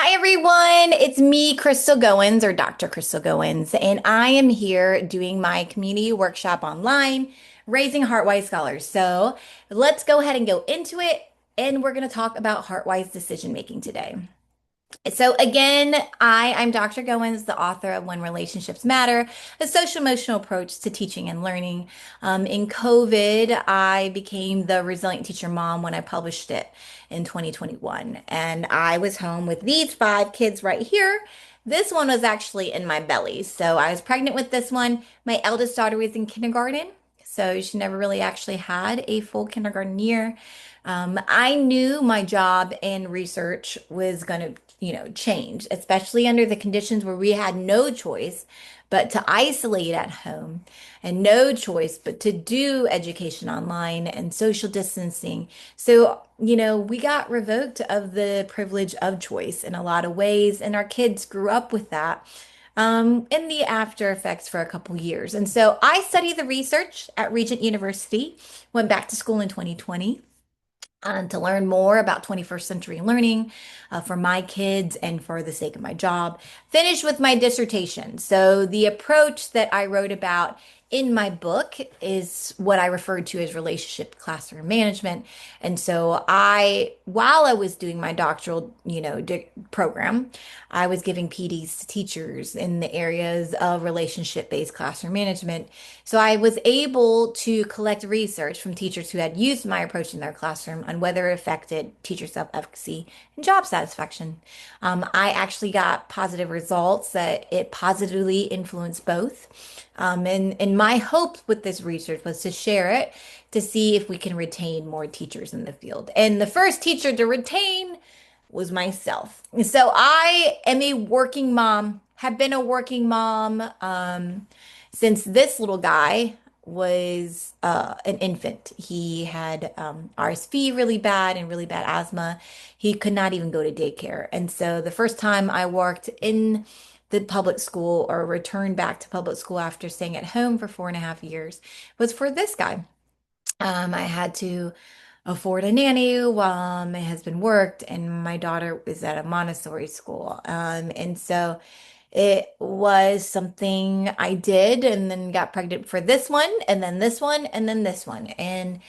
Hi, everyone. It's me, Crystal Goins, or Dr. Crystal Goins, and I am here doing my community workshop online, Raising Heartwise Scholars. So let's go ahead and go into it, and we're going to talk about Heartwise decision making today. So again, I'm Dr. Goins, the author of When Relationships Matter, a social emotional approach to teaching and learning. In COVID, I became the resilient teacher mom when I published it in 2021. And I was home with these five kids right here. This one was actually in my belly. So I was pregnant with this one. My eldest daughter was in kindergarten. So she never really actually had a full kindergarten year. I knew my job in research was going to, change, especially under the conditions where we had no choice but to isolate at home and no choice but to do education online and social distancing. So, we got revoked of the privilege of choice in a lot of ways, and our kids grew up with that in the after effects for a couple years. And so I studied the research at Regent University, went back to school in 2020 to learn more about 21st century learning for my kids and for the sake of my job. Finished with my dissertation. So, the approach that I wrote about in my book is what I referred to as relationship classroom management. And so, while I was doing my doctoral, program, I was giving PDs to teachers in the areas of relationship-based classroom management. So I was able to collect research from teachers who had used my approach in their classroom on whether it affected teacher self-efficacy and job satisfaction. I actually got positive results that it positively influenced both. And my hope with this research was to share it to see if we can retain more teachers in the field. And the first teacher to retain was myself. So I am a working mom, have been a working mom since this little guy was an infant. He had RSV really bad and really bad asthma. He could not even go to daycare. And so the first time I worked in the public school or returned back to public school after staying at home for 4.5 years was for this guy. I had to afford a nanny while my husband worked, and my daughter was at a Montessori school. And so it was something I did, and then got pregnant for this one, and then this one, and then this one. And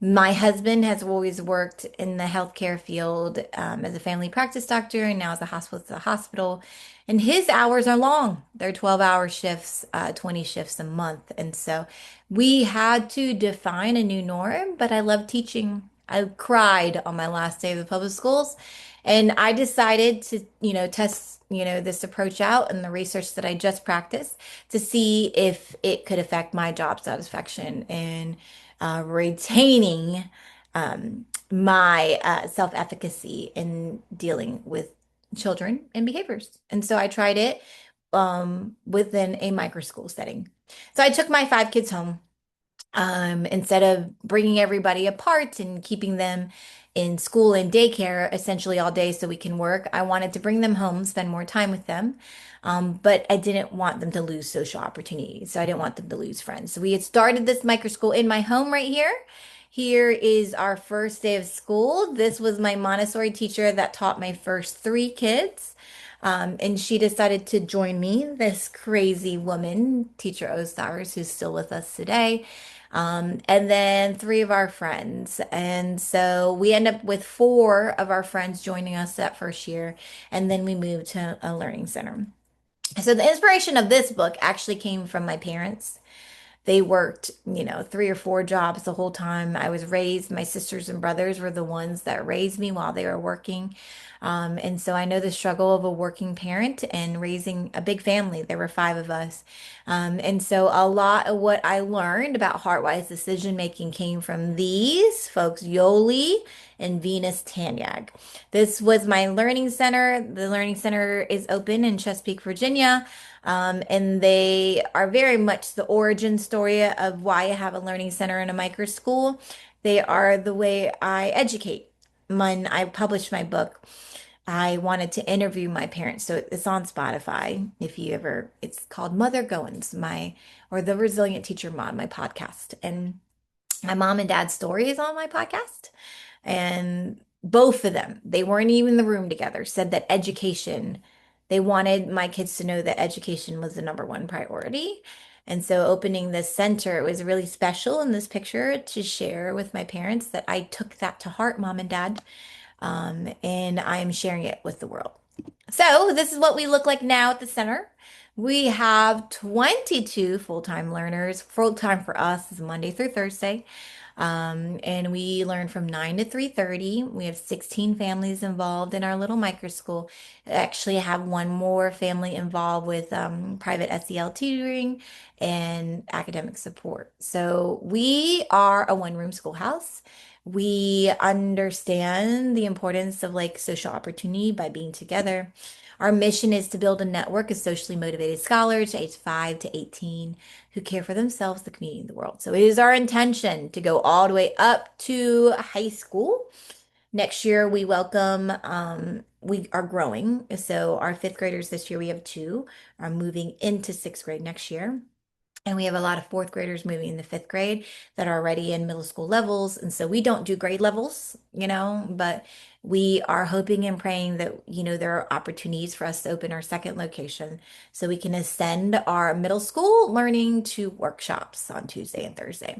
my husband has always worked in the healthcare field as a family practice doctor and now as a hospital to hospital. And his hours are long. They're 12-hour shifts, 20 shifts a month. And so we had to define a new norm, but I love teaching. I cried on my last day of the public schools. And I decided to, test, this approach out and the research that I just practiced to see if it could affect my job satisfaction and retaining my self-efficacy in dealing with children and behaviors. And so I tried it within a micro school setting. So I took my five kids home instead of bringing everybody apart and keeping them in school and daycare essentially all day so we can work. I wanted to bring them home, spend more time with them. But I didn't want them to lose social opportunities. So I didn't want them to lose friends. So we had started this micro school in my home right here. Here is our first day of school. This was my Montessori teacher that taught my first three kids. And she decided to join me, this crazy woman, Teacher Ozars, who's still with us today. And then three of our friends. And so we end up with four of our friends joining us that first year. And then we moved to a learning center. So the inspiration of this book actually came from my parents. They worked, three or four jobs the whole time I was raised. My sisters and brothers were the ones that raised me while they were working. And so I know the struggle of a working parent and raising a big family. There were five of us. And so a lot of what I learned about Heartwise decision making came from these folks, Yoli and Venus Tanyag. This was my learning center. The learning center is open in Chesapeake, Virginia. And they are very much the origin story of why I have a learning center and a micro school. They are the way I educate. When I published my book, I wanted to interview my parents. So it's on Spotify. If you ever, it's called Mother Goins, or the Resilient Teacher Mom, my podcast. And my mom and dad's story is on my podcast. And both of them, they weren't even in the room together, said that education, they wanted my kids to know that education was the number one priority. And so opening this center, it was really special in this picture to share with my parents that I took that to heart, mom and dad, and I am sharing it with the world. So this is what we look like now at the center. We have 22 full-time learners. Full-time for us is Monday through Thursday. And we learn from 9 to 3:30. We have 16 families involved in our little micro school. Actually have one more family involved with private SEL tutoring and academic support. So we are a one-room schoolhouse. We understand the importance of like social opportunity by being together. Our mission is to build a network of socially motivated scholars aged 5 to 18 who care for themselves, the community, and the world. So it is our intention to go all the way up to high school. Next year, we are growing. So our fifth graders this year, we have two, are moving into sixth grade next year. And we have a lot of fourth graders moving into fifth grade that are already in middle school levels. And so we don't do grade levels, but we are hoping and praying that, there are opportunities for us to open our second location so we can ascend our middle school learning to workshops on Tuesday and Thursday.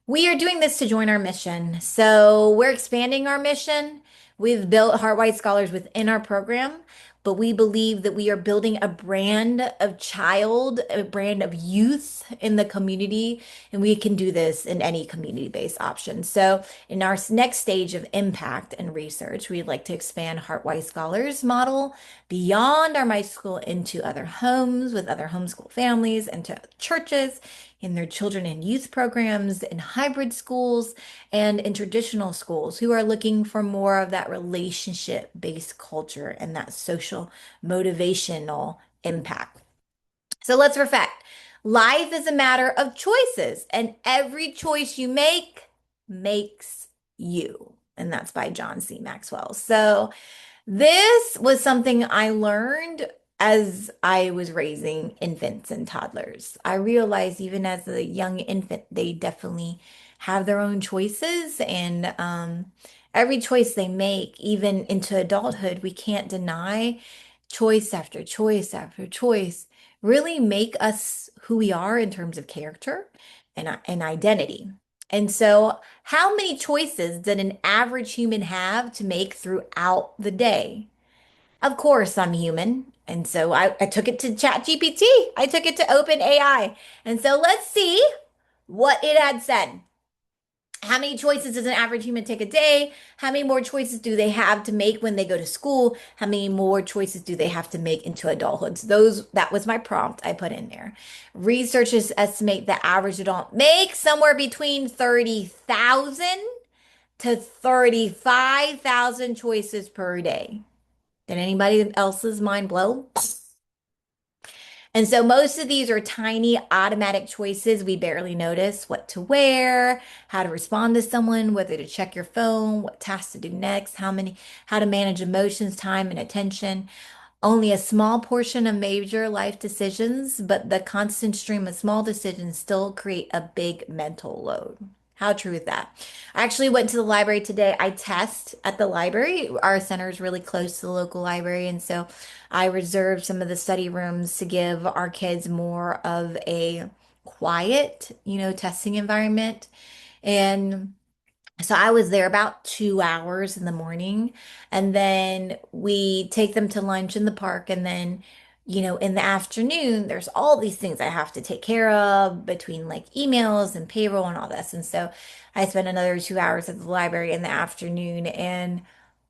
We are doing this to join our mission. So we're expanding our mission. We've built Heartwise Scholars within our program, but we believe that we are building a brand of child, a brand of youth in the community, and we can do this in any community-based option. So in our next stage of impact and research, we'd like to expand Heartwise Scholars model beyond our my school into other homes with other homeschool families, into churches, in their children and youth programs, in hybrid schools, and in traditional schools who are looking for more of that relationship-based culture and that social motivational impact. So let's reflect. Life is a matter of choices, and every choice you make makes you. And that's by John C. Maxwell. So this was something I learned as I was raising infants and toddlers. I realized even as a young infant, they definitely have their own choices, and every choice they make, even into adulthood, we can't deny choice after choice after choice, really make us who we are in terms of character and identity. And so, how many choices did an average human have to make throughout the day? Of course, I'm human. And so I took it to ChatGPT. I took it to OpenAI. And so let's see what it had said. How many choices does an average human take a day? How many more choices do they have to make when they go to school? How many more choices do they have to make into adulthood? So that was my prompt I put in there. Researchers estimate the average adult makes somewhere between 30,000 to 35,000 choices per day. Did anybody else's mind blow? And so most of these are tiny automatic choices. We barely notice what to wear, how to respond to someone, whether to check your phone, what tasks to do next, how to manage emotions, time, and attention. Only a small portion of major life decisions, but the constant stream of small decisions still create a big mental load. How true is that? I actually went to the library today. I test at the library. Our center is really close to the local library, and so I reserved some of the study rooms to give our kids more of a quiet, testing environment. And so I was there about 2 hours in the morning, and then we take them to lunch in the park. And then, in the afternoon, there's all these things I have to take care of between like emails and payroll and all this. And so I spent another 2 hours at the library in the afternoon. And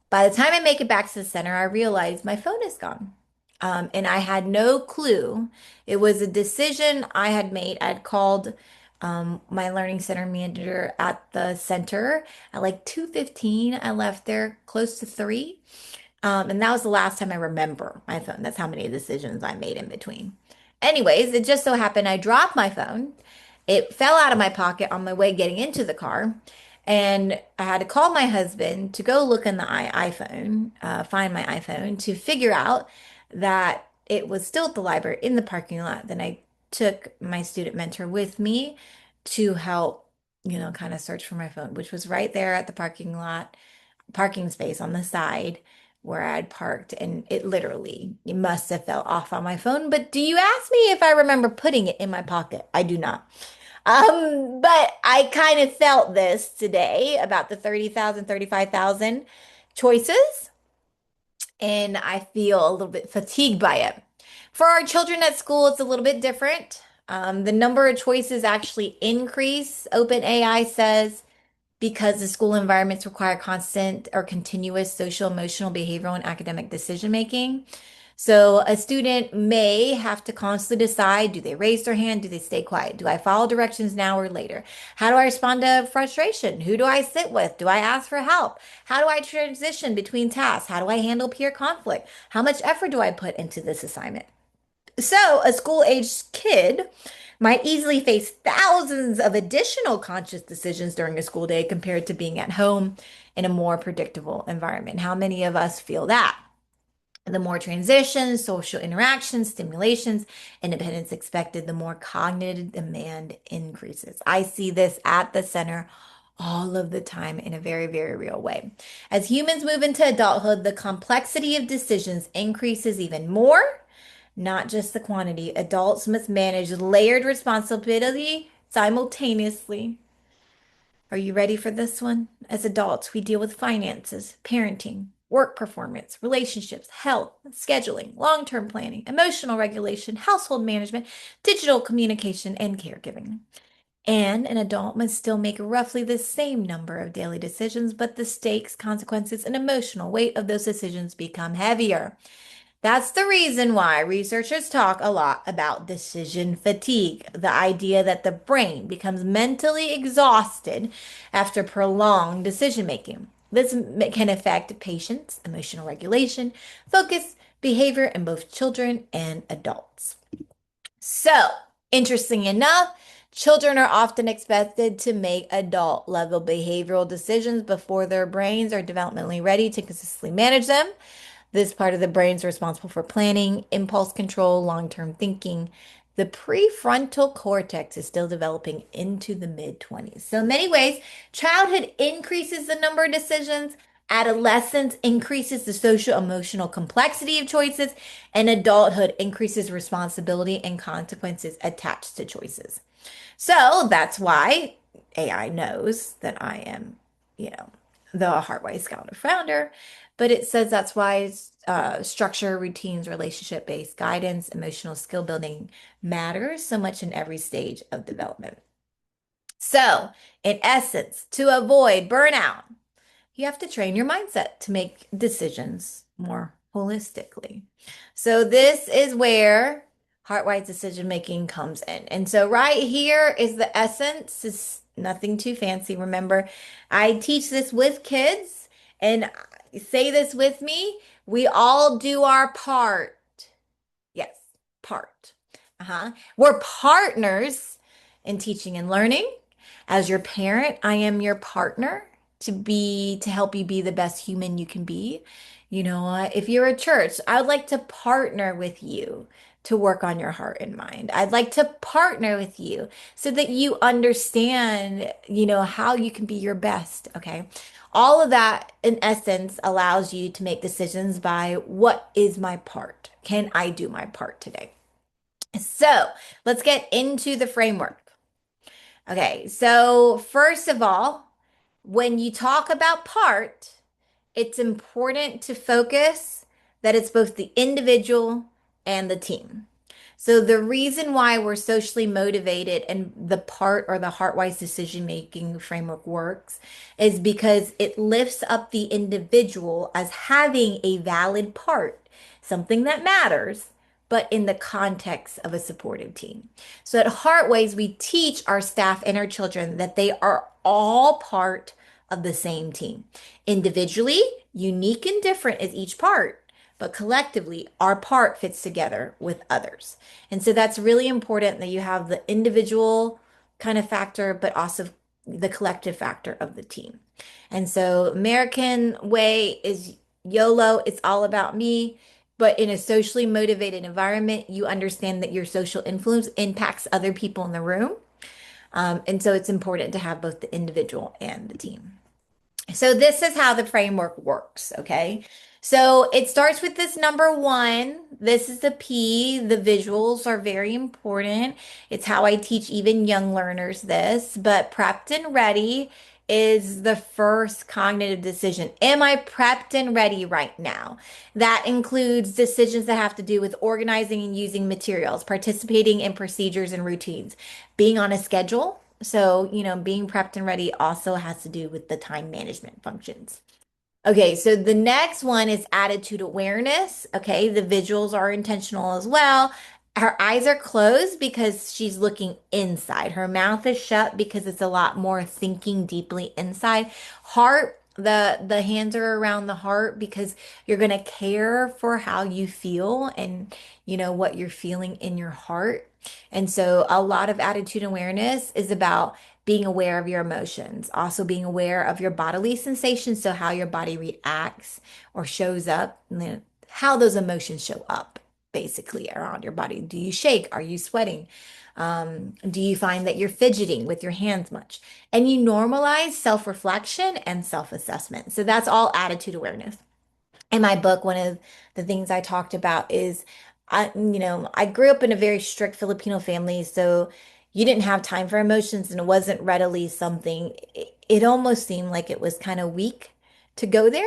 by the time I make it back to the center, I realize my phone is gone. And I had no clue. It was a decision I had made. I'd called my learning center manager at the center at like 2:15. I left there close to 3. And that was the last time I remember my phone. That's how many decisions I made in between. Anyways, it just so happened I dropped my phone. It fell out of my pocket on my way getting into the car. And I had to call my husband to go look in the iPhone, find my iPhone to figure out that it was still at the library in the parking lot. Then I took my student mentor with me to help, kind of search for my phone, which was right there at the parking lot parking space on the side where I'd parked, and it must have fell off on my phone. But do you ask me if I remember putting it in my pocket? I do not. But I kind of felt this today about the 30,000, 35,000 choices, and I feel a little bit fatigued by it. For our children at school, it's a little bit different. The number of choices actually increase, OpenAI says, because the school environments require constant or continuous social, emotional, behavioral, and academic decision making. So a student may have to constantly decide, do they raise their hand? Do they stay quiet? Do I follow directions now or later? How do I respond to frustration? Who do I sit with? Do I ask for help? How do I transition between tasks? How do I handle peer conflict? How much effort do I put into this assignment? So, a school-aged kid might easily face thousands of additional conscious decisions during a school day compared to being at home in a more predictable environment. How many of us feel that? The more transitions, social interactions, stimulations, independence expected, the more cognitive demand increases. I see this at the center all of the time in a very, very real way. As humans move into adulthood, the complexity of decisions increases even more, not just the quantity. Adults must manage layered responsibility simultaneously. Are you ready for this one? As adults, we deal with finances, parenting, work performance, relationships, health, scheduling, long-term planning, emotional regulation, household management, digital communication, and caregiving. And an adult must still make roughly the same number of daily decisions, but the stakes, consequences, and emotional weight of those decisions become heavier. That's the reason why researchers talk a lot about decision fatigue, the idea that the brain becomes mentally exhausted after prolonged decision making. This can affect patience, emotional regulation, focus, behavior in both children and adults. So, interesting enough, children are often expected to make adult level behavioral decisions before their brains are developmentally ready to consistently manage them. This part of the brain is responsible for planning, impulse control, long-term thinking. The prefrontal cortex is still developing into the mid-20s. So in many ways, childhood increases the number of decisions, adolescence increases the social emotional complexity of choices, and adulthood increases responsibility and consequences attached to choices. So that's why AI knows that I am, the Heartwise Scholar founder, but it says that's why structure, routines, relationship-based guidance, emotional skill building matters so much in every stage of development. So, in essence, to avoid burnout, you have to train your mindset to make decisions more holistically. So this is where Heartwise decision making comes in. And so right here is the essence. It's nothing too fancy. Remember, I teach this with kids, and say this with me. We all do our part. Yes, part. We're partners in teaching and learning. As your parent, I am your partner to help you be the best human you can be. If you're a church, I'd like to partner with you to work on your heart and mind. I'd like to partner with you so that you understand, how you can be your best, okay? All of that, in essence, allows you to make decisions by what is my part? Can I do my part today? So let's get into the framework. Okay, so first of all, when you talk about part, it's important to focus that it's both the individual and the team. So the reason why we're socially motivated and the part or the Heartwise decision-making framework works is because it lifts up the individual as having a valid part, something that matters, but in the context of a supportive team. So at Heartwise, we teach our staff and our children that they are all part of the same team. Individually, unique and different is each part, but collectively, our part fits together with others. And so that's really important that you have the individual kind of factor, but also the collective factor of the team. And so American way is YOLO, it's all about me. But in a socially motivated environment, you understand that your social influence impacts other people in the room. And so it's important to have both the individual and the team. So this is how the framework works, okay? So it starts with this number one. This is the P. The visuals are very important. It's how I teach even young learners this, but prepped and ready is the first cognitive decision. Am I prepped and ready right now? That includes decisions that have to do with organizing and using materials, participating in procedures and routines, being on a schedule. So, being prepped and ready also has to do with the time management functions. Okay, so the next one is attitude awareness. Okay, the visuals are intentional as well. Her eyes are closed because she's looking inside. Her mouth is shut because it's a lot more thinking deeply inside. Heart, the hands are around the heart because you're going to care for how you feel and what you're feeling in your heart. And so a lot of attitude awareness is about being aware of your emotions, also being aware of your bodily sensations, so how your body reacts or shows up, and then how those emotions show up basically around your body. Do you shake? Are you sweating? Do you find that you're fidgeting with your hands much? And you normalize self-reflection and self-assessment. So that's all attitude awareness. In my book, one of the things I talked about is I grew up in a very strict Filipino family, so you didn't have time for emotions and it wasn't readily something. It almost seemed like it was kind of weak to go there.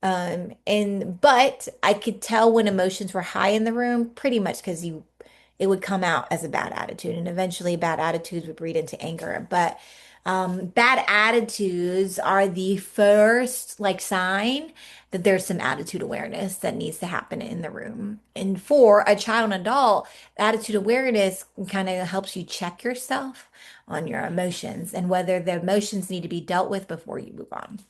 But I could tell when emotions were high in the room pretty much because it would come out as a bad attitude, and eventually bad attitudes would breed into anger. But bad attitudes are the first like sign that there's some attitude awareness that needs to happen in the room. And for a child and adult, attitude awareness kind of helps you check yourself on your emotions and whether the emotions need to be dealt with before you move on.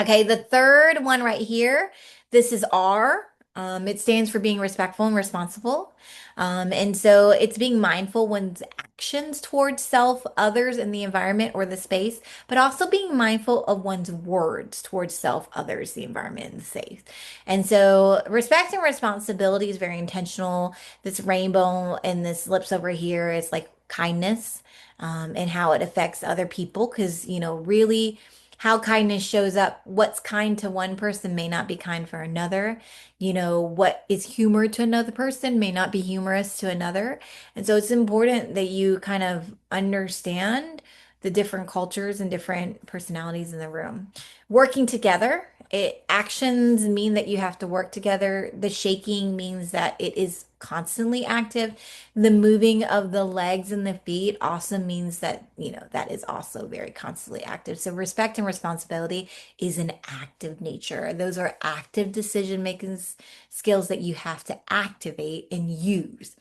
Okay, the third one right here, this is R. It stands for being respectful and responsible. And so it's being mindful one's actions towards self, others, in the environment or the space, but also being mindful of one's words towards self, others, the environment, and the space. And so respect and responsibility is very intentional. This rainbow and this lips over here is like kindness, and how it affects other people. Because, really how kindness shows up. What's kind to one person may not be kind for another. What is humor to another person may not be humorous to another. And so it's important that you kind of understand the different cultures and different personalities in the room. Working together, actions mean that you have to work together. The shaking means that it is constantly active. The moving of the legs and the feet also means that, that is also very constantly active. So respect and responsibility is an active nature. Those are active decision-making skills that you have to activate and use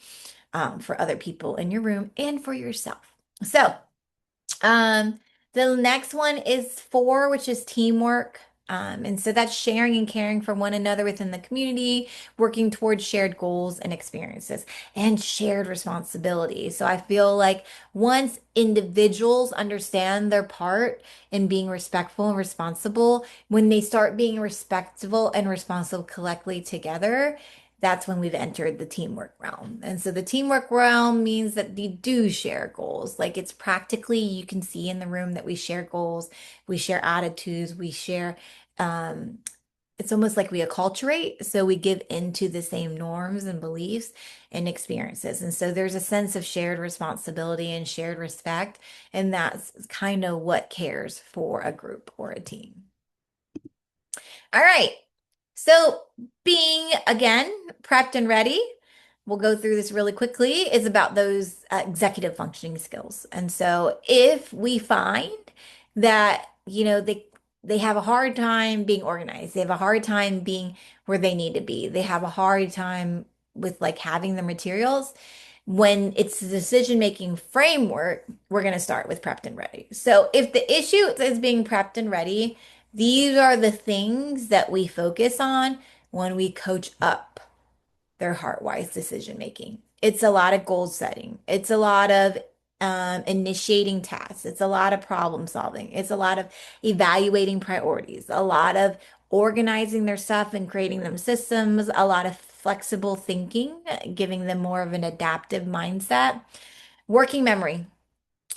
for other people in your room and for yourself. So, um, the next one is four, which is teamwork. And so that's sharing and caring for one another within the community, working towards shared goals and experiences and shared responsibility. So I feel like once individuals understand their part in being respectful and responsible, when they start being respectful and responsible collectively together, that's when we've entered the teamwork realm. And so the teamwork realm means that we do share goals. Like it's practically, you can see in the room that we share goals, we share attitudes, we share, um, it's almost like we acculturate. So we give into the same norms and beliefs and experiences. And so there's a sense of shared responsibility and shared respect. And that's kind of what cares for a group or a team. All right. So, being again prepped and ready, we'll go through this really quickly, is about those executive functioning skills. And so, if we find that, they have a hard time being organized, they have a hard time being where they need to be, they have a hard time with like having the materials, when it's the decision-making framework, we're going to start with prepped and ready. So, if the issue is being prepped and ready, these are the things that we focus on when we coach up their heart-wise decision making. It's a lot of goal setting. It's a lot of initiating tasks. It's a lot of problem solving. It's a lot of evaluating priorities, a lot of organizing their stuff and creating them systems, a lot of flexible thinking, giving them more of an adaptive mindset, working memory,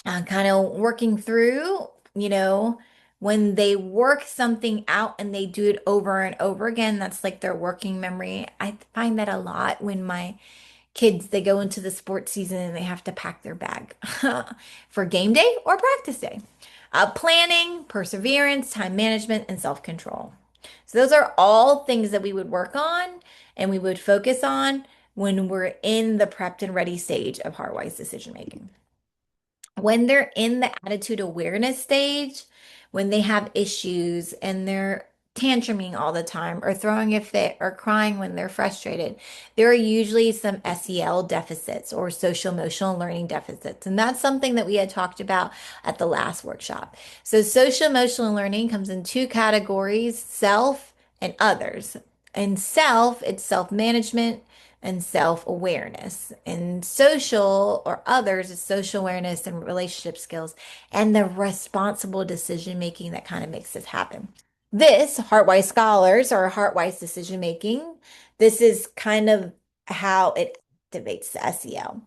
kind of working through, you know, when they work something out and they do it over and over again, that's like their working memory. I find that a lot when my kids, they go into the sports season and they have to pack their bag for game day or practice day. Planning, perseverance, time management, and self-control. So those are all things that we would work on and we would focus on when we're in the prepped and ready stage of Heartwise decision making. When they're in the attitude awareness stage, when they have issues and they're tantruming all the time or throwing a fit or crying when they're frustrated, there are usually some SEL deficits or social emotional learning deficits. And that's something that we had talked about at the last workshop. So social emotional learning comes in two categories, self and others. In self, it's self-management and self-awareness. And social or others is social awareness and relationship skills and the responsible decision making that kind of makes this happen. This, Heartwise Scholars or Heartwise Decision Making, this is kind of how it activates the SEL.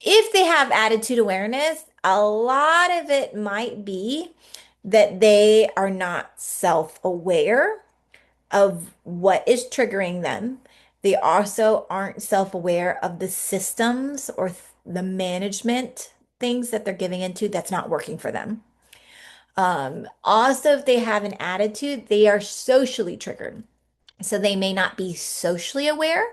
If they have attitude awareness, a lot of it might be that they are not self-aware of what is triggering them. They also aren't self-aware of the systems or the management things that they're giving into that's not working for them. Also, if they have an attitude, they are socially triggered. So they may not be socially aware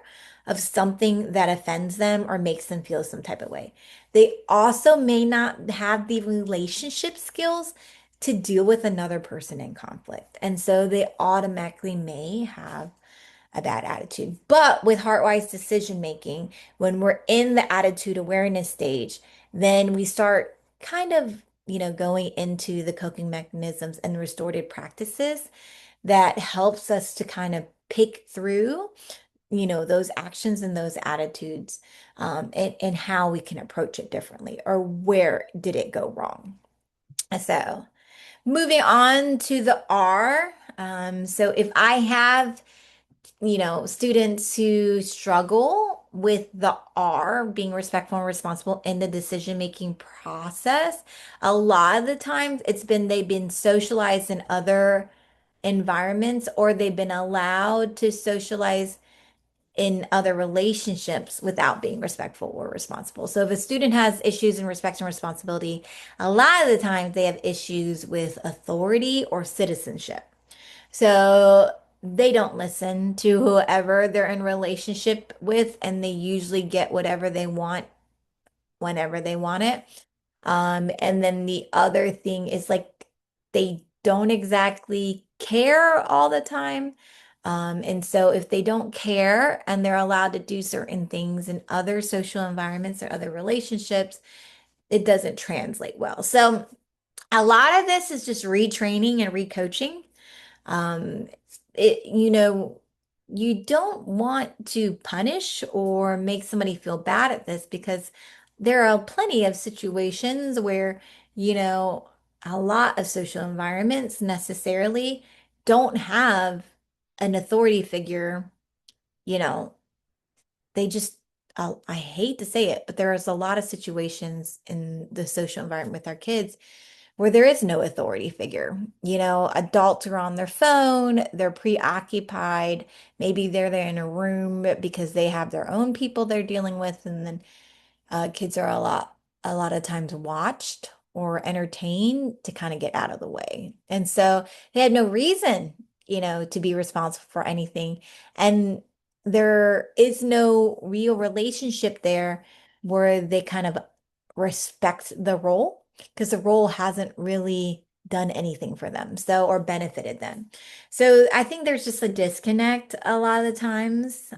of something that offends them or makes them feel some type of way. They also may not have the relationship skills to deal with another person in conflict. And so they automatically may have a bad attitude. But with Heartwise decision making, when we're in the attitude awareness stage, then we start kind of, going into the coping mechanisms and restorative practices that helps us to kind of pick through, those actions and those attitudes, and how we can approach it differently or where did it go wrong. So moving on to the R. So if I have students who struggle with the R, being respectful and responsible in the decision-making process, a lot of the times they've been socialized in other environments or they've been allowed to socialize in other relationships without being respectful or responsible. So if a student has issues in respect and responsibility, a lot of the times they have issues with authority or citizenship. So they don't listen to whoever they're in relationship with, and they usually get whatever they want whenever they want it. And then the other thing is like they don't exactly care all the time. And so if they don't care and they're allowed to do certain things in other social environments or other relationships, it doesn't translate well. So a lot of this is just retraining and recoaching. Um, you don't want to punish or make somebody feel bad at this because there are plenty of situations where, a lot of social environments necessarily don't have an authority figure, you know, they just, I hate to say it, but there is a lot of situations in the social environment with our kids where there is no authority figure. Adults are on their phone, they're preoccupied. Maybe they're there in a room because they have their own people they're dealing with, and then kids are a lot of times watched or entertained to kind of get out of the way. And so they had no reason, to be responsible for anything. And there is no real relationship there where they kind of respect the role because the role hasn't really done anything for them, so or benefited them. So I think there's just a disconnect a lot of the times.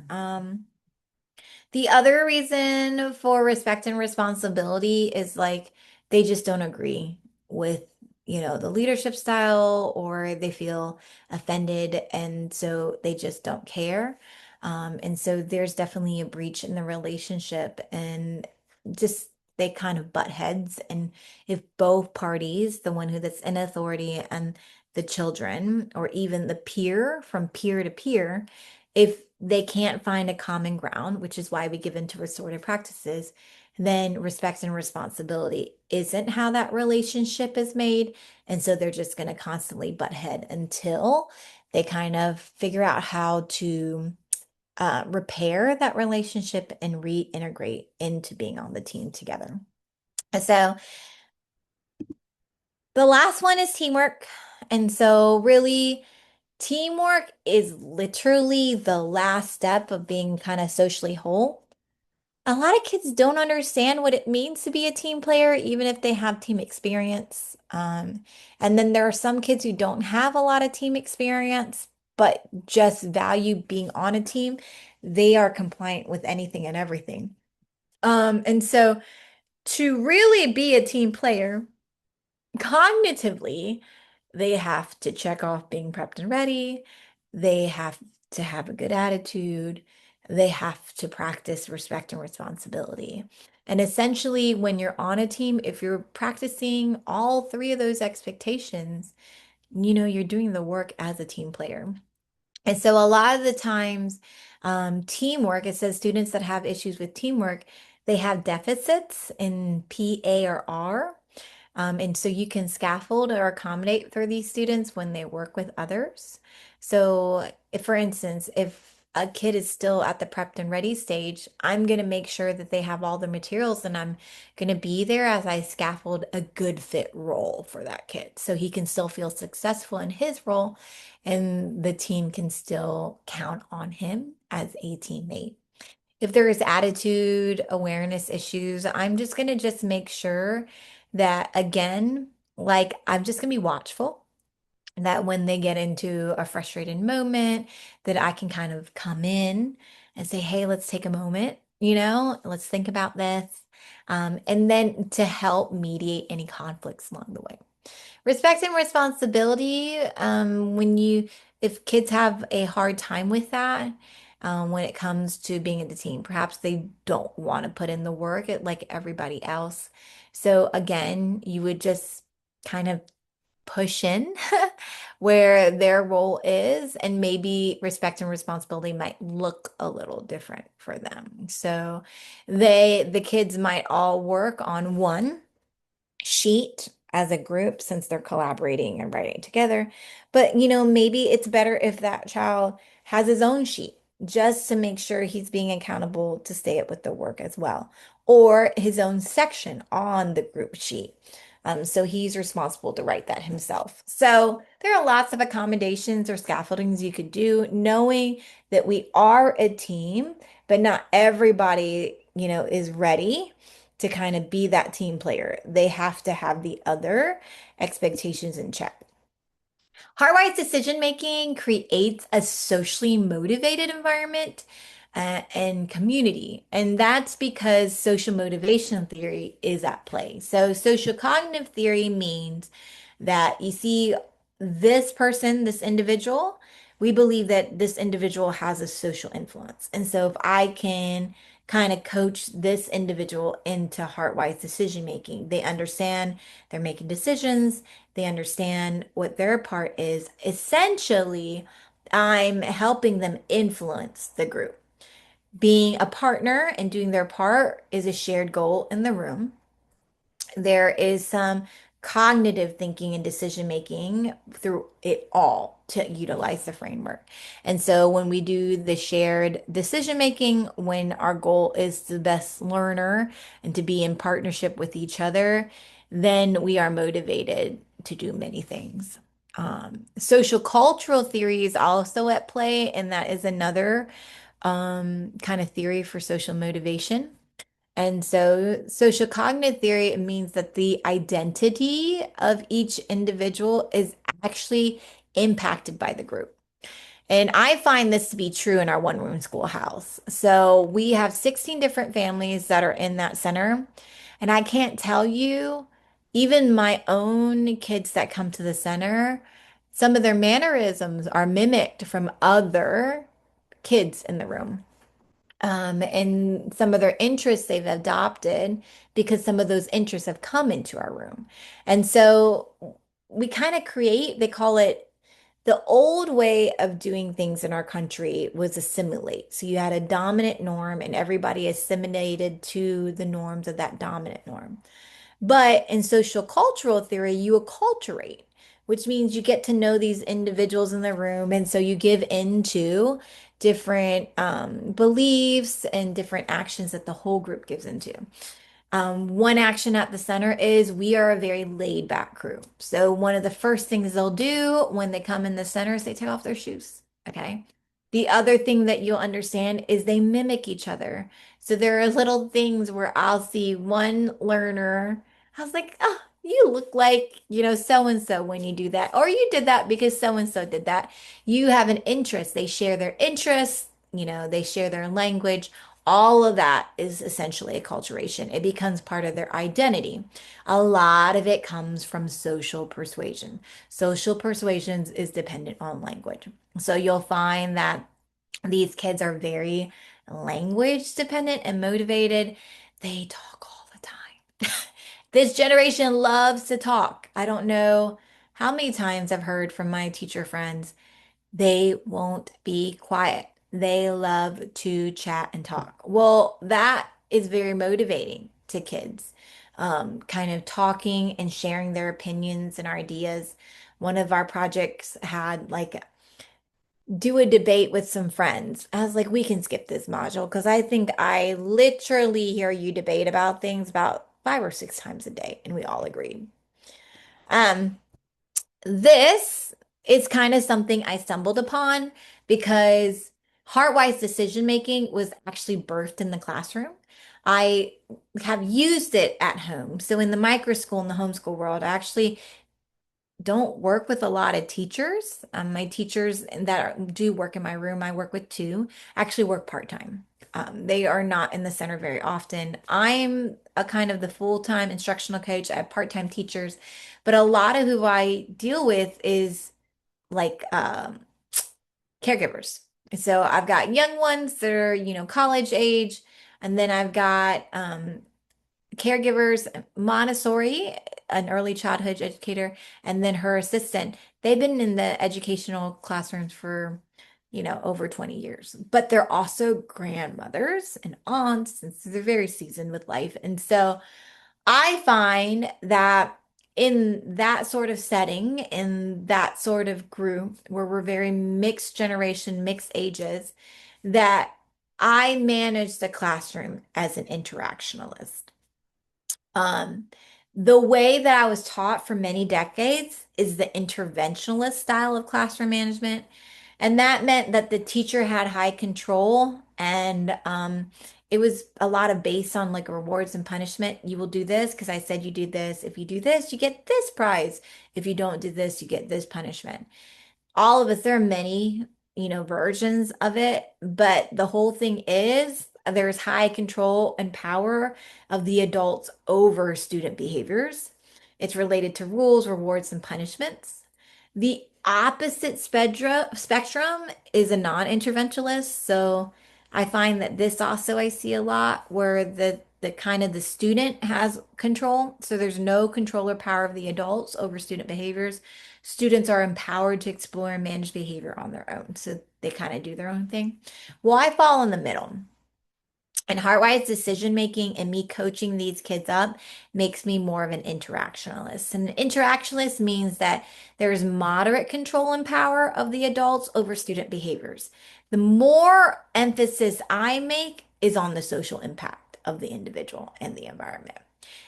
The other reason for respect and responsibility is like they just don't agree with, the leadership style or they feel offended and so they just don't care. And so there's definitely a breach in the relationship and just they kind of butt heads. And if both parties, the one who that's in authority and the children, or even the peer from peer to peer, if they can't find a common ground, which is why we give into restorative practices, then respect and responsibility isn't how that relationship is made. And so they're just going to constantly butt head until they kind of figure out how to repair that relationship and reintegrate into being on the team together. And so the last one is teamwork. And so, really, teamwork is literally the last step of being kind of socially whole. A lot of kids don't understand what it means to be a team player, even if they have team experience. And then there are some kids who don't have a lot of team experience, but just value being on a team. They are compliant with anything and everything. And so to really be a team player, cognitively, they have to check off being prepped and ready. They have to have a good attitude. They have to practice respect and responsibility. And essentially, when you're on a team, if you're practicing all three of those expectations, you're doing the work as a team player. And so a lot of the times, teamwork, it says students that have issues with teamwork, they have deficits in P, A, or R. And so you can scaffold or accommodate for these students when they work with others. So, if, for instance, if a kid is still at the prepped and ready stage, I'm going to make sure that they have all the materials and I'm going to be there as I scaffold a good fit role for that kid. So he can still feel successful in his role and the team can still count on him as a teammate. If there is attitude, awareness issues, I'm just going to just make sure that, again, like I'm just going to be watchful that when they get into a frustrated moment, that I can kind of come in and say, hey, let's take a moment, let's think about this. And then to help mediate any conflicts along the way. Respect and responsibility, if kids have a hard time with that, when it comes to being in the team, perhaps they don't want to put in the work like everybody else. So again, you would just kind of push in where their role is, and maybe respect and responsibility might look a little different for them. So the kids might all work on one sheet as a group since they're collaborating and writing together. But, maybe it's better if that child has his own sheet just to make sure he's being accountable to stay up with the work as well, or his own section on the group sheet. So he's responsible to write that himself. So there are lots of accommodations or scaffoldings you could do, knowing that we are a team, but not everybody, is ready to kind of be that team player. They have to have the other expectations in check. Heartwise decision making creates a socially motivated environment and community. And that's because social motivation theory is at play. So, social cognitive theory means that you see this person, this individual, we believe that this individual has a social influence. And so, if I can kind of coach this individual into heartwise decision making, they understand they're making decisions, they understand what their part is. Essentially, I'm helping them influence the group. Being a partner and doing their part is a shared goal in the room. There is some cognitive thinking and decision making through it all to utilize the framework. And so when we do the shared decision making, when our goal is the best learner and to be in partnership with each other, then we are motivated to do many things. Social cultural theory is also at play, and that is another kind of theory for social motivation. And so, social cognitive theory means that the identity of each individual is actually impacted by the group. And I find this to be true in our one-room schoolhouse. So, we have 16 different families that are in that center. And I can't tell you, even my own kids that come to the center, some of their mannerisms are mimicked from other kids in the room, and some of their interests they've adopted because some of those interests have come into our room. And so we kind of create, they call it The old way of doing things in our country was assimilate. So you had a dominant norm and everybody assimilated to the norms of that dominant norm. But in social cultural theory, you acculturate, which means you get to know these individuals in the room. And so you give into different beliefs and different actions that the whole group gives into. One action at the center is we are a very laid back crew. So one of the first things they'll do when they come in the center is they take off their shoes. Okay. The other thing that you'll understand is they mimic each other. So there are little things where I'll see one learner. I was like, oh, you look like, so and so when you do that. Or you did that because so and so did that. You have an interest. They share their interests, they share their language. All of that is essentially acculturation. It becomes part of their identity. A lot of it comes from social persuasion. Social persuasions is dependent on language. So you'll find that these kids are very language dependent and motivated. They talk all the time. This generation loves to talk. I don't know how many times I've heard from my teacher friends they won't be quiet. They love to chat and talk. Well, that is very motivating to kids. Kind of talking and sharing their opinions and ideas. One of our projects had like do a debate with some friends. I was like, we can skip this module because I think I literally hear you debate about things about 5 or 6 times a day, and we all agreed. Um, this is kind of something I stumbled upon because Heartwise decision making was actually birthed in the classroom. I have used it at home. So in the micro school, in the homeschool world, I actually don't work with a lot of teachers. My teachers do work in my room, I work with two, actually work part-time. They are not in the center very often. I'm a kind of the full-time instructional coach. I have part-time teachers, but a lot of who I deal with is like caregivers. So I've got young ones that are, college age, and then I've got caregivers, Montessori, an early childhood educator, and then her assistant. They've been in the educational classrooms for, over 20 years, but they're also grandmothers and aunts, and so they're very seasoned with life. And so I find that in that sort of setting, in that sort of group where we're very mixed generation, mixed ages, that I manage the classroom as an interactionalist. Um, the way that I was taught for many decades is the interventionalist style of classroom management. And that meant that the teacher had high control and it was a lot of based on like rewards and punishment. You will do this because I said you do this. If you do this, you get this prize. If you don't do this, you get this punishment. All of us, there are many, versions of it, but the whole thing is there's high control and power of the adults over student behaviors. It's related to rules, rewards, and punishments. The opposite spectrum is a non-interventionalist. So I find that this also I see a lot where the kind of the student has control. So there's no control or power of the adults over student behaviors. Students are empowered to explore and manage behavior on their own. So they kind of do their own thing. Well, I fall in the middle. And Heartwise decision making and me coaching these kids up makes me more of an interactionalist. And an interactionalist means that there's moderate control and power of the adults over student behaviors. The more emphasis I make is on the social impact of the individual and the environment.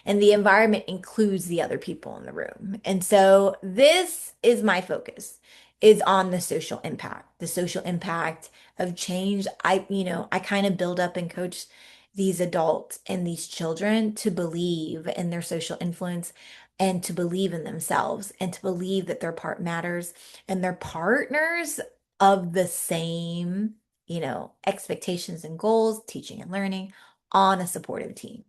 And the environment includes the other people in the room. And so this is my focus is on the social impact of change. I kind of build up and coach these adults and these children to believe in their social influence and to believe in themselves and to believe that their part matters and they're partners of the same, expectations and goals, teaching and learning on a supportive team.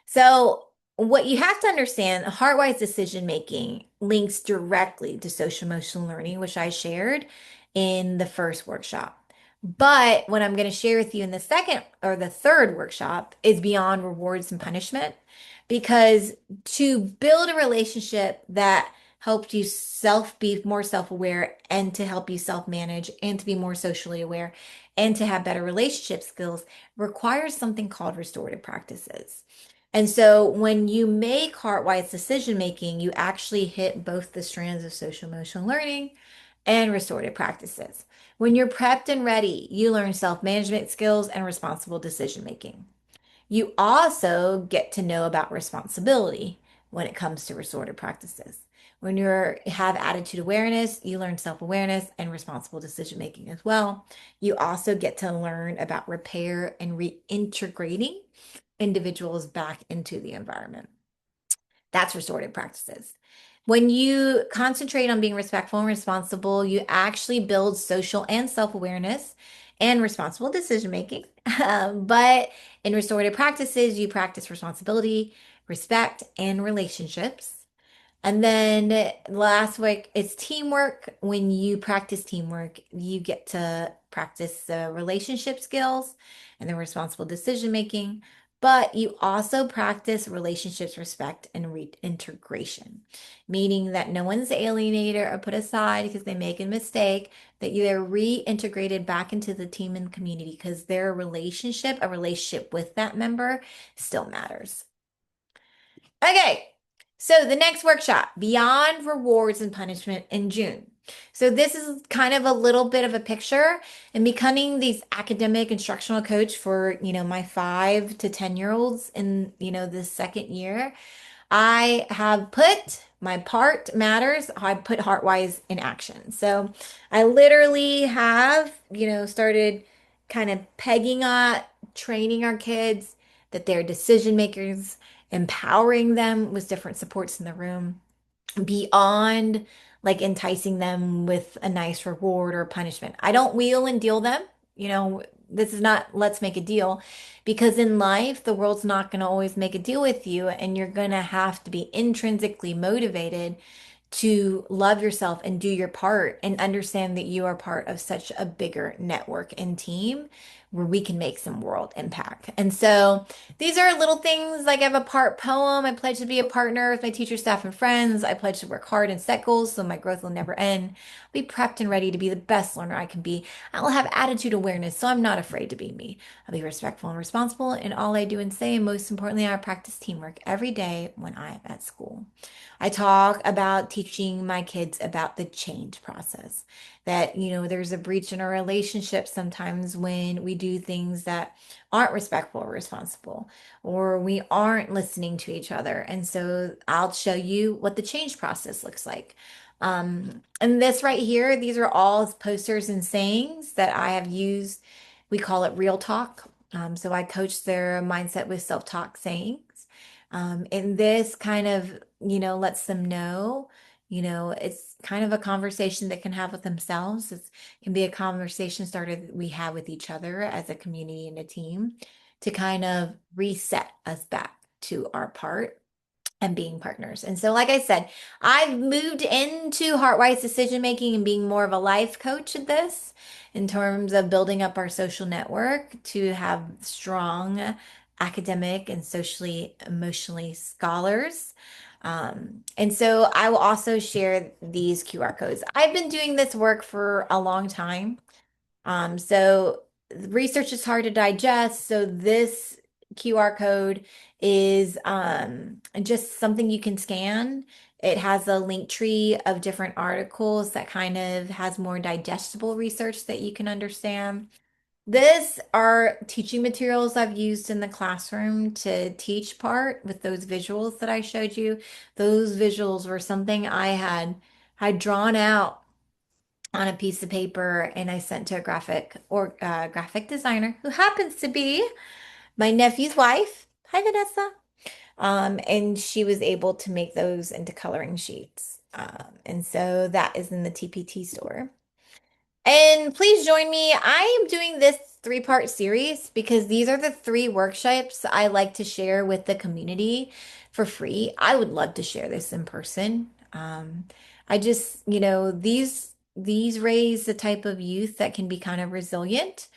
So, what you have to understand, Heartwise decision making links directly to social emotional learning, which I shared in the first workshop. But what I'm going to share with you in the second or the third workshop is beyond rewards and punishment, because to build a relationship that help you self be more self-aware and to help you self-manage and to be more socially aware and to have better relationship skills requires something called restorative practices. And so when you make heart-wise decision making, you actually hit both the strands of social emotional learning and restorative practices. When you're prepped and ready, you learn self-management skills and responsible decision making. You also get to know about responsibility when it comes to restorative practices. When you have attitude awareness, you learn self-awareness and responsible decision making as well. You also get to learn about repair and reintegrating individuals back into the environment. That's restorative practices. When you concentrate on being respectful and responsible, you actually build social and self-awareness and responsible decision making. But in restorative practices, you practice responsibility, respect, and relationships. And then last week, it's teamwork. When you practice teamwork, you get to practice the relationship skills and the responsible decision making, but you also practice relationships, respect, and reintegration, meaning that no one's alienated or put aside because they make a mistake, that they're reintegrated back into the team and community because their relationship, a relationship with that member, still matters. Okay, so the next workshop, Beyond Rewards and Punishment in June. So this is kind of a little bit of a picture and becoming these academic instructional coach for, my 5 to 10 year olds in, this second year. I have put my part matters. I put Heartwise in action. So I literally have, started kind of pegging up, training our kids that they're decision makers, empowering them with different supports in the room beyond like enticing them with a nice reward or punishment. I don't wheel and deal them. This is not let's make a deal because in life, the world's not going to always make a deal with you, and you're going to have to be intrinsically motivated to love yourself and do your part and understand that you are part of such a bigger network and team where we can make some world impact. And so these are little things like I have a part poem. I pledge to be a partner with my teacher, staff, and friends. I pledge to work hard and set goals so my growth will never end. Be prepped and ready to be the best learner I can be. I will have attitude awareness, so I'm not afraid to be me. I'll be respectful and responsible in all I do and say. And most importantly, I practice teamwork every day when I'm at school. I talk about teaching my kids about the change process. That, there's a breach in our relationship sometimes when we do things that aren't respectful or responsible, or we aren't listening to each other. And so I'll show you what the change process looks like. And this right here, these are all posters and sayings that I have used. We call it real talk. So I coach their mindset with self-talk sayings. And this kind of, lets them know, it's kind of a conversation they can have with themselves. It can be a conversation starter that we have with each other as a community and a team to kind of reset us back to our part and being partners. And so, like I said, I've moved into Heartwise decision making and being more of a life coach at this in terms of building up our social network to have strong academic and socially, emotionally scholars. And so I will also share these QR codes. I've been doing this work for a long time. So research is hard to digest. So this QR code is just something you can scan. It has a link tree of different articles that kind of has more digestible research that you can understand. This are teaching materials I've used in the classroom to teach part with those visuals that I showed you. Those visuals were something I had drawn out on a piece of paper and I sent to a graphic designer who happens to be my nephew's wife. Hi, Vanessa. And she was able to make those into coloring sheets. And so that is in the TPT store. And please join me. I am doing this three-part series because these are the three workshops I like to share with the community for free. I would love to share this in person. I just, these raise the type of youth that can be kind of resilient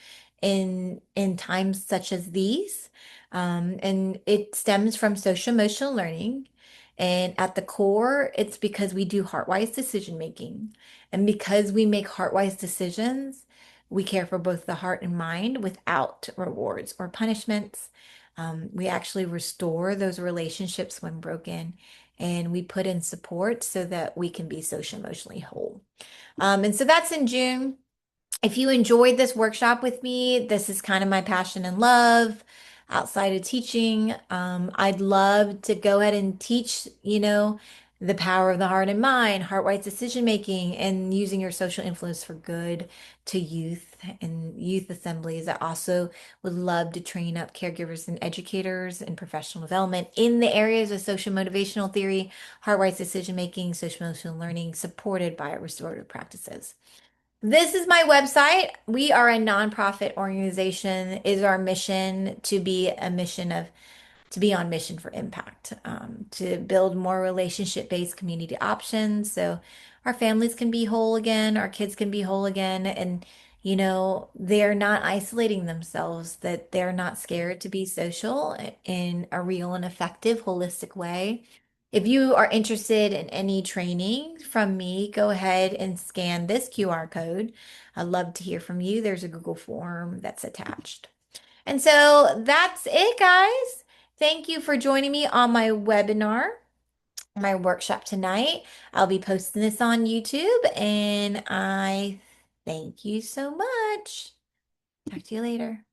in times such as these. And it stems from social emotional learning. And at the core, it's because we do heartwise decision making. And because we make heartwise decisions, we care for both the heart and mind without rewards or punishments. We actually restore those relationships when broken, and we put in support so that we can be social emotionally whole. And so that's in June. If you enjoyed this workshop with me, this is kind of my passion and love outside of teaching. I'd love to go ahead and teach, the power of the heart and mind, heart-wise decision making, and using your social influence for good to youth and youth assemblies. I also would love to train up caregivers and educators in professional development in the areas of social motivational theory, heart-wise decision making, social emotional learning, supported by restorative practices. This is my website. We are a nonprofit organization. Is our mission to be a mission of to be on mission for impact, to build more relationship-based community options so our families can be whole again, our kids can be whole again, and they're not isolating themselves, that they're not scared to be social in a real and effective, holistic way. If you are interested in any training from me, go ahead and scan this QR code. I'd love to hear from you. There's a Google form that's attached. And so that's it, guys. Thank you for joining me on my webinar, my workshop tonight. I'll be posting this on YouTube, and I thank you so much. Talk to you later.